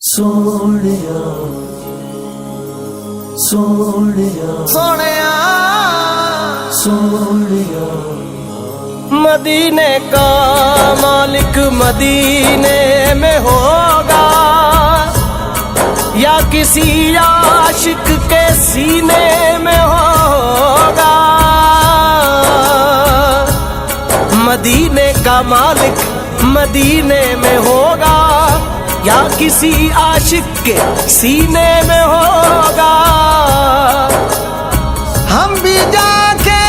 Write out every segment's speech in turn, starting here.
सोनिया सोनिया सोनिया सोनिया मदीने का मालिक मदीने में होगा या किसी आशिक के सीने में होगा। मदीने का मालिक मदीने में होगा या किसी आशिक के सीने में होगा। हम भी जाके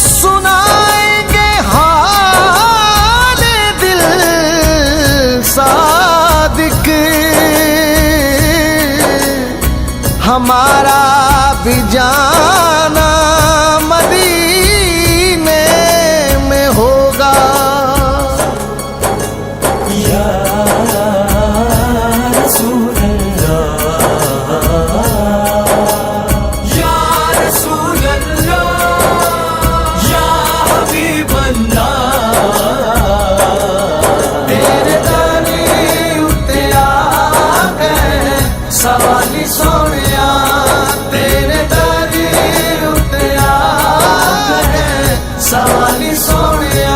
सुनाएंगे हाल दिल सादिक। हमारा भी जाना मदीने में होगा। या रसूल अल्लाह या रसूल अल्लाह या हबीब अल्लाह तेरे दानी उत्ते आ गए सवाली सोनिया तेरे दानी उत्ते आ गए सवाली सोनिया।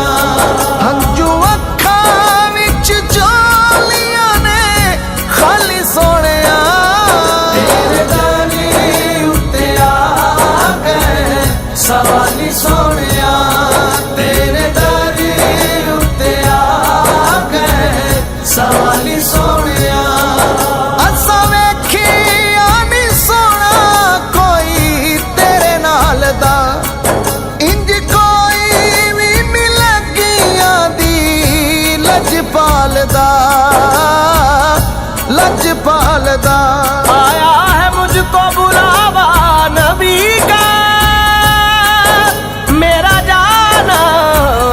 हंजू अखां विच जोलियां ने खाली सोनिया तेरे दानी उत्ते आ गए सवाली सोनिया तेरे दानी उत्ते आ गए सवाली सोनिया। असां वेखिया नी सोना कोई तेरे नाल दा इंज कोई भी नी लगिया दी लजपाल दा लजपाल दा। आया है मुझको बुलावा नबी का मेरा जाना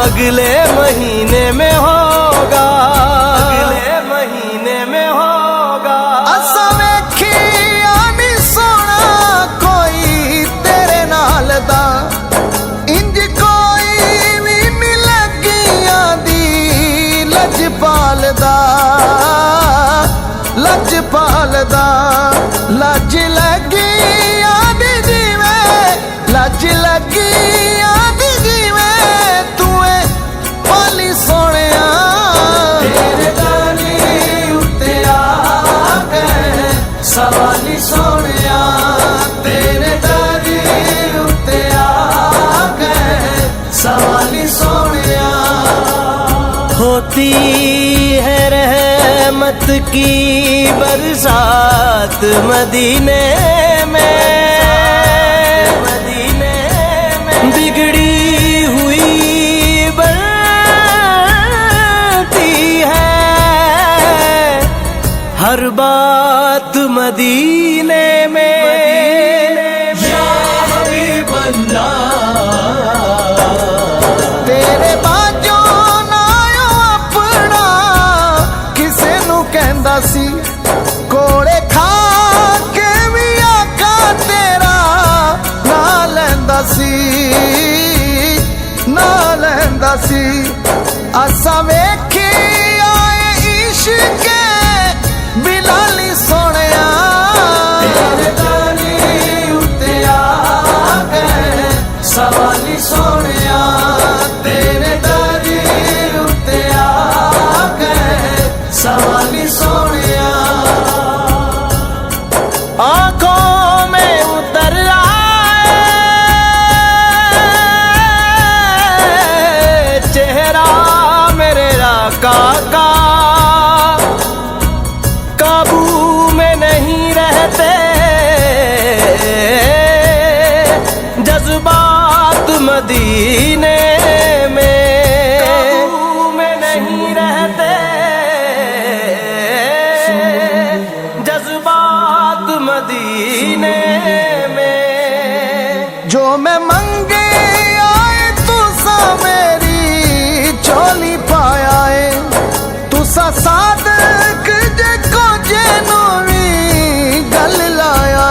अगले महीने में होगा अगले महीने में होगा। असां वेखिया नी सोना कोई तेरे नाल दा इंज कोई भी नी लगिया दी लजपाल दा लजपाल दा। लज लगी आदि जीवे लज लगी आदि जीवे तुए पाली सोनिया तेरे दानी उत्ते आ गए सवाली सोनिया तेरे दानी उत्ते आ गए सवाली सोनिया। होती है रहमत की बरसात मदीने में बिगड़ी हुई बनती है हर बात मदीने में। या हबीब अल्लाह तेरे बाजो नायो अपना किसे नू कहंदा सी कोड़े खा के भी आका तेरा ना लैंदा सी ना लैंदा सी। असां वेखी आए इश्क बिलाली सोनिया तेरे दानी उत्ते आ गए सवाली सोनिया तेरे दानी उत्ते आ गए सवाली सोनिया। आंखों में उतर आए चेहरा मेरे आका का काबू में नहीं रहते जज्बात मदीने में काबू में नहीं रहते जज्बात मदीने में। जो मैं मंगे आए तुसा मेरी झोली पाया है तुसा सादक जे को जेनो भी गल लाया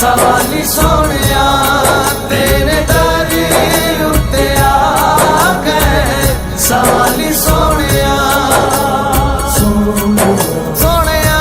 सवाली सोनिया तेरे दर उत्ते आके सवाली सोनिया सोनिया सोनिया